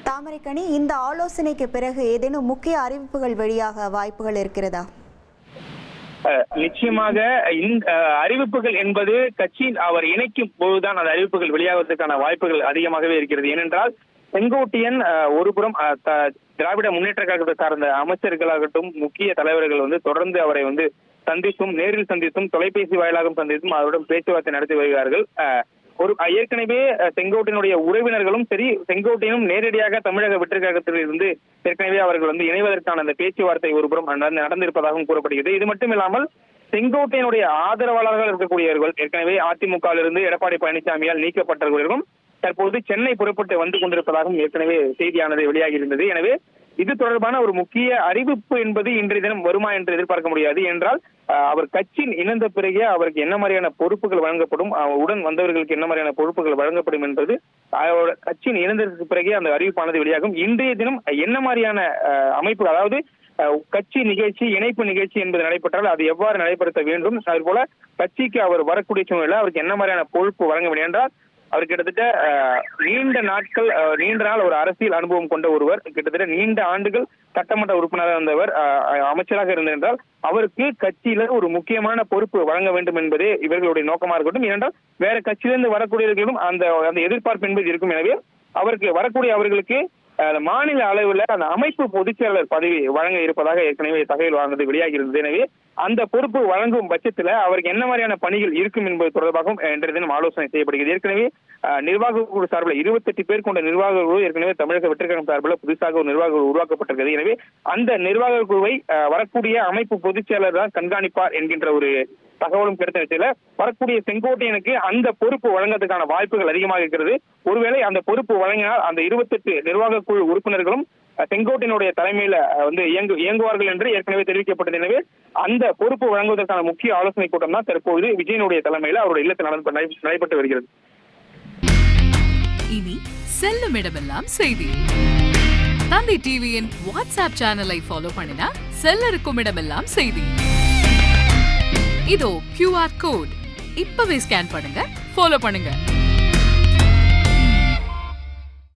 தாமரைக்கனி, இந்த ஆலோசனைக்கு பிறகு ஏதேனும் முக்கிய அறிவிப்புகள் வெளியாக வாய்ப்புகள் இருக்கிறதா? நிச்சயமாக இந்த அறிவிப்புகள் என்பது கட்சியில் அவர் இணைக்கும் போதுதான் அந்த அறிவிப்புகள் வெளியாவதற்கான வாய்ப்புகள் அதிகமாகவே இருக்கிறது. ஏனென்றால் செங்கோட்டையன் ஒருபுறம் திராவிட முன்னேற்ற கழகத்தை சார்ந்த அமைச்சர்களாகட்டும், முக்கிய தலைவர்கள் தொடர்ந்து அவரை சந்தித்தும், நேரில் சந்தித்தும், தொலைபேசி வாயிலாகவும் சந்தித்தும் அவருடன் பேச்சுவார்த்தை நடத்தி வருகிறார்கள். ஏற்கனவே செங்கோட்டையனுடைய உறவினர்களும் சரி, செங்கோட்டையனும் நேரடியாக தமிழக வெற்றி கழகத்தில் இருந்து ஏற்கனவே அவர்கள் இணைவதற்கான அந்த பேச்சுவார்த்தை ஒருபுறம் நடந்திருப்பதாகவும் கூறப்படுகிறது. இது மட்டும் இல்லாமல் செங்கோட்டையனுடைய ஆதரவாளர்கள் இருக்கக்கூடியவர்கள், ஏற்கனவே அதிமுகவிலிருந்து எடப்பாடி பழனிசாமியால் நீக்கப்பட்டவர்களும் தற்போது சென்னை புறப்பட்டு வந்து கொண்டிருப்பதாகவும் ஏற்கனவே செய்தியானது வெளியாகி இருந்தது. எனவே இது தொடர்பான ஒரு முக்கிய அறிவிப்பு என்பது இன்றைய தினம் வருமா என்று எதிர்பார்க்க முடியாது. என்றால் அவர் கட்சியின் இணைந்த பிறகே அவருக்கு என்ன மாதிரியான பொறுப்புகள் வழங்கப்படும், உடன் வந்தவர்களுக்கு என்ன மாதிரியான பொறுப்புகள் வழங்கப்படும் என்பது கட்சியின் இணைந்ததற்கு பிறகே அந்த அறிவிப்பானது வெளியாகும். இன்றைய தினம் என்ன மாதிரியான அமைப்பு, அதாவது கட்சி நிகழ்ச்சி, இணைப்பு நிகழ்ச்சி என்பது நடைபெற்றால் அது எவ்வாறு நடைபெறுத்த வேண்டும், அதுபோல கட்சிக்கு அவர் வரக்கூடிய சூழ்நிலை அவருக்கு என்ன மாதிரியான பொறுப்பு வழங்க வேண்டும் என்றால், அவர் கிட்டத்தட்ட நீண்ட நாள் ஒரு அரசியல் அனுபவம் கொண்ட ஒருவர், கிட்டத்தட்ட நீண்ட ஆண்டுகள் சட்டமன்ற உறுப்பினராக இருந்தவர், அமைச்சராக இருந்தென்றால் அவருக்கு கட்சியில ஒரு முக்கியமான பொறுப்பு வழங்க வேண்டும் என்பதே இவர்களுடைய நோக்கமாக இருக்கட்டும். ஏனென்றால் வேற கட்சியிலிருந்து வரக்கூடியவர்களும் அந்த எதிர்பார்ப்பு என்பது இருக்கும். எனவே அவருக்கு வரக்கூடிய அவர்களுக்கு மாநில அளவில் அந்த அமைப்பு பொதுச்செயலாளர் பதவி வழங்க இருப்பதாக ஏற்கனவே தகவல் வாங்கினது வெளியாகி இருந்தது. எனவே அந்த பொறுப்பு வழங்கும் பட்சத்தில் அவருக்கு என்ன மாதிரியான பணிகள் இருக்கும் என்பது தொடர்பாகவும் இன்றைய தினம் ஆலோசனை செய்யப்படுகிறது. ஏற்கனவே நிர்வாக குழு சார்பில் 28 பேர் கொண்ட நிர்வாக குழு ஏற்கனவே தமிழக வெற்றிக்கழகம் சார்பில் புதுசாக ஒரு நிர்வாக குழு உருவாக்கப்பட்டிருக்கிறது. எனவே அந்த நிர்வாக குழுவை வரக்கூடிய அமைப்பு பொதுச்செயலர் தான் கண்காணிப்பார் என்கின்ற ஒரு தகவலும் கிடைத்த நிலையில வரக்கூடிய செங்கோட்டையனுக்கு அந்த பொறுப்பு வழங்குவதற்கான வாய்ப்புகள் அதிகமாக இருக்கிறது. ஒருவேளை அந்த பொறுப்பு வழங்கினால் அந்த 28 நிர்வாக குழு உறுப்பினர்களும் செங்கோட்டையனுடைய தலைமையில இயங்குவார்கள் என்று ஏற்கனவே தெரிவிக்கப்பட்டது. எனவே அந்த பொறுப்பு வழங்குவதற்கான முக்கிய ஆலோசனை கூட்டம் தான் தற்போது விஜயனுடைய தலைமையில அவருடைய இல்லத்தில் நடைபெற்று வருகிறது. இனி செல்லும் இடமெல்லாம் செய்தி. தந்தை டிவியின் வாட்ஸ்அப் சேனலை ஃபாலோ பண்ணினா செல்ல இருக்கும் இடமெல்லாம் செய்தி. இதோ QR கோட், இப்பவே ஸ்கேன் பண்ணுங்க, ஃபாலோ பண்ணுங்க.